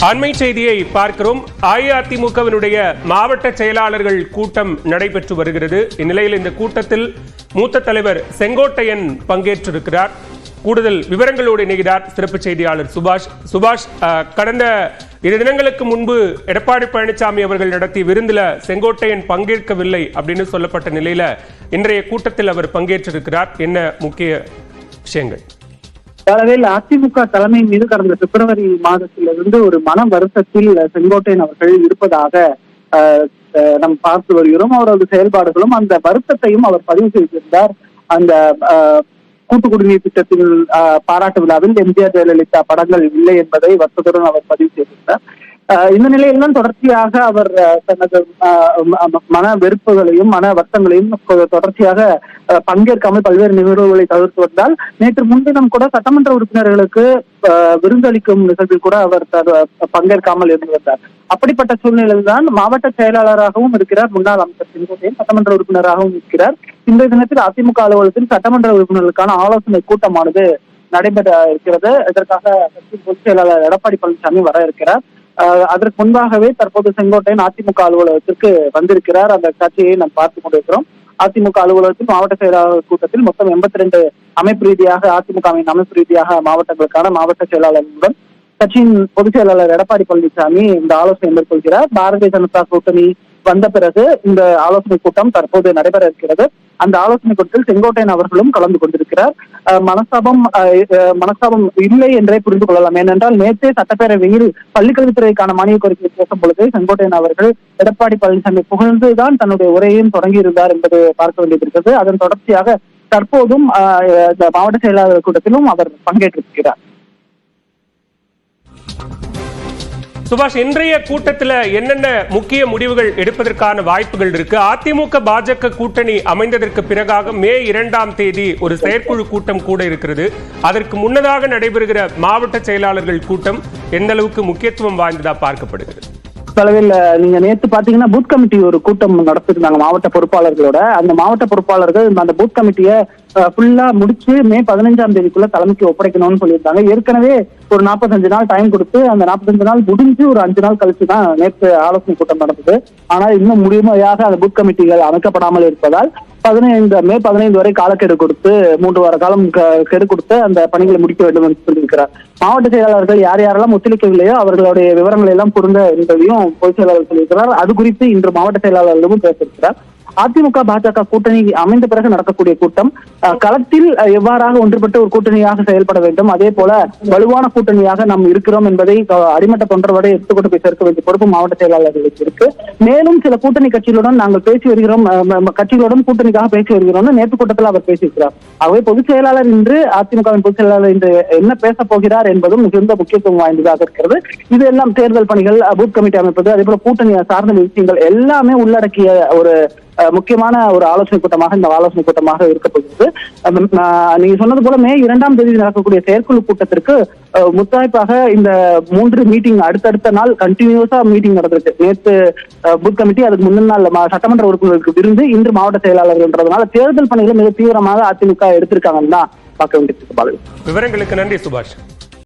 அண்மை செய்தியை பார்க்கிறோம். அஇஅதிமுகவினுடைய மாவட்ட செயலாளர்கள் கூட்டம் நடைபெற்று வருகிறது. இந்நிலையில் இந்த கூட்டத்தில் மூத்த தலைவர் செங்கோட்டையன் பங்கேற்றிருக்கிறார். கூடுதல் விவரங்களோடு இணைகிறார் சிறப்பு செய்தியாளர் சுபாஷ். கடந்த 2 தினங்களுக்கு முன்பு எடப்பாடி பழனிசாமி அவர்கள் நடத்திய விருந்தில் செங்கோட்டையன் பங்கேற்கவில்லை அப்படின்னு சொல்லப்பட்ட நிலையில இன்றைய கூட்டத்தில் அவர் பங்கேற்றிருக்கிறார். என்ன முக்கிய விஷயங்கள்? அளவில் அதிமுக தலைமை மீது கடந்த பிப்ரவரி மாதத்திலிருந்து ஒரு மன வருத்தத்தில் செங்கோட்டையன் அவர்கள் இருப்பதாக நாம் பார்த்து வருகிறோம். அவரது செயல்பாடுகளும் அந்த வருத்தத்தையும் அவர் பதிவு செய்திருந்தார். அந்த கூட்டு குடிநீர் திட்டத்தின் பாராட்டு விழாவில் எம்ஜிஆர் ஜெயலலிதா படங்கள் இல்லை என்பதை வருத்தத்துடன் அவர் பதிவு செய்திருந்தார். இந்த நிலையில்தான் தொடர்ச்சியாக அவர் தனது மன வெறுப்புகளையும் மன வருத்தங்களையும் தொடர்ச்சியாக பங்கேற்காமல் பல்வேறு நிகழ்வுகளை தவிர்த்து வந்தால், நேற்று முன்தினம் கூட சட்டமன்ற உறுப்பினர்களுக்கு விருந்தளிக்கும் நிகழ்வில் கூட அவர் பங்கேற்காமல் இருந்து வந்தார். அப்படிப்பட்ட சூழ்நிலையில் தான் மாவட்ட செயலாளராகவும் இருக்கிறார் முன்னாள் அமைச்சர் செங்கோட்டையன், சட்டமன்ற உறுப்பினராகவும் இருக்கிறார். இந்த தினத்தில் அதிமுக அலுவலகத்தில் சட்டமன்ற உறுப்பினர்களுக்கான ஆலோசனை கூட்டமானது நடைபெற இருக்கிறது. இதற்காக கட்சி பொதுச் செயலாளர் எடப்பாடி பழனிசாமி வர இருக்கிறார். அதற்கு முன்பாகவே தற்போது செங்கோட்டையன் அதிமுக அலுவலகத்திற்கு வந்திருக்கிறார். அந்த காட்சியை நாம் பார்த்துக் கொண்டிருக்கிறோம். அதிமுக அலுவலகத்தில் மாவட்ட செயலாளர் கூட்டத்தில் மொத்தம் 82 அமைப்பு ரீதியாக அதிமுகவின் அமைப்பு ரீதியாக மாவட்டங்களுக்கான மாவட்ட செயலாளர்களுடன் கட்சியின் பொதுச் செயலாளர் எடப்பாடி பழனிசாமி இந்த ஆலோசனை மேற்கொள்கிறார். பாரதிய ஜனதா கூட்டணி வந்த பிறகு இந்த ஆலோசனை கூட்டம் தற்போது நடைபெற இருக்கிறது. அந்த ஆலோசனை கூட்டத்தில் செங்கோட்டையன் அவர்களும் கலந்து கொண்டிருக்கிறார். மனஸ்தாபம் இல்லை என்றே புரிந்து கொள்ளலாம். ஏனென்றால் நேற்றே சட்டப்பேரவையில் பள்ளிக்கல்வித்துறைக்கான மானிய கோரிக்கை பேசும் பொழுது செங்கோட்டையன் அவர்கள் எடப்பாடி பழனிசாமி புகழ்ந்துதான் தன்னுடைய உரையையும் தொடங்கியிருந்தார் என்பது பார்க்க வேண்டியிருக்கிறது. அதன் தொடர்ச்சியாக தற்போதும் மாவட்ட செயலாளர் கூட்டத்திலும் அவர் பங்கேற்றிருக்கிறார். சுபாஷ், இன்றைய கூட்டத்தில் என்னென்ன முக்கிய முடிவுகள் எடுப்பதற்கான வாய்ப்புகள் இருக்கு? அதிமுக பாஜக கூட்டணி அமைந்ததற்கு பிறகாக மே 2ஆம் தேதி ஒரு செயற்குழு கூட்டம் கூட இருக்கிறது. அதற்கு முன்னதாக நடைபெறுகிற மாவட்ட செயலாளர்கள் கூட்டம் எந்த அளவுக்கு முக்கியத்துவம் வாய்ந்ததா பார்க்கப்படுகிறது? அளவில் நீங்க நேற்று பாத்தீங்கன்னா பூத் கமிட்டி ஒரு கூட்டம் நடத்திருந்தாங்க மாவட்ட பொறுப்பாளர்களோட. அந்த மாவட்ட பொறுப்பாளர்கள் அந்த பூத் கமிட்டியை ஃபுல்லா முடிச்சு மே 15ஆம் தேதிக்குள்ள தலைமைக்கு ஒப்படைக்கணும்னு சொல்லியிருந்தாங்க. ஏற்கனவே ஒரு 45 நாள் டைம் கொடுத்து அந்த 45 நாள் முடிஞ்சு ஒரு 5 நாள் கழிச்சுதான் நேற்று ஆலோசனை கூட்டம் நடந்தது. ஆனால் இன்னும் முழுமையாக அந்த பூத் கமிட்டிகள் அமைக்கப்படாமல் இருப்பதால் மே 15 வரை காலக்கெடு கொடுத்து 3 வார காலம் கெடு கொடுத்து அந்த பணிகளை முடிக்க வேண்டும் என்று சொல்லியிருக்கிறார். மாவட்ட செயலாளர்கள் யார் யாரெல்லாம் ஒத்துழைக்கவில்லையோ அவர்களுடைய விவரங்களை எல்லாம் கொடுங்க என்பதையும் பொதுச் செயலாளர் சொல்லியிருக்கிறார். அது குறித்து இன்று மாவட்ட செயலாளர்களும் பேசியிருக்கிறார். அதிமுக பாஜக கூட்டணி அமைந்த பிறகு நடக்கக்கூடிய கூட்டம் களத்தில் எவ்வாறாக ஒன்றுபட்டு ஒரு கூட்டணியாக செயல்பட வேண்டும், அதே போல வலுவான கூட்டணியாக நாம் இருக்கிறோம் என்பதை அடிமட்ட தொண்டர்வரை எடுத்துக்கொண்டு போய் சேர்க்க வேண்டிய பொறுப்பு மாவட்ட செயலாளர்களுக்கு இருக்கு. மேலும் சில கூட்டணி கட்சிகளுடன் நாங்கள் பேசி வருகிறோம், கட்சிகளுடன் கூட்டணிக்காக பேசி வருகிறோம் நேற்று கூட்டத்தில் அவர் பேசியிருக்கிறார். ஆகவே பொதுச் செயலாளர் இன்று அதிமுகவின் பொதுச் செயலாளர் இன்று என்ன பேச போகிறார் என்பதும் மிகுந்த முக்கியத்துவம் வாய்ந்ததாக இருக்கிறது. இது எல்லாம் தேர்தல் பணிகள், பூத் கமிட்டி அமைப்பது, அதே போல கூட்டணி சார்ந்த விஷயங்கள் எல்லாமே உள்ளடக்கிய ஒரு முக்கியமான ஒரு ஆலோசனை கூட்டமாக இந்த ஆலோசனை கூட்டமாக இருக்க போகிறது. நீங்க சொன்னது போல மே 2ஆம் தேதி நடக்கக்கூடிய செயற்குழு கூட்டத்திற்கு முத்தாய்ப்பாக இந்த 3 மீட்டிங் அடுத்தடுத்த நாள் கண்டினியூஸா மீட்டிங் நடந்திருக்கு. நேற்று பூத் கமிட்டி, அதுக்கு முந்தின நாள் சட்டமன்ற உறுப்பினர்களுக்கு விருந்து, இன்று மாவட்ட செயலாளர்கள்ன்றதுனால தேர்தல் பணிகளை மிக தீவிரமாக அதிமுக எடுத்திருக்காங்கன்னு தான் பார்க்க வேண்டியிருக்கு. விவரங்களுக்கு நன்றி சுபாஷ்.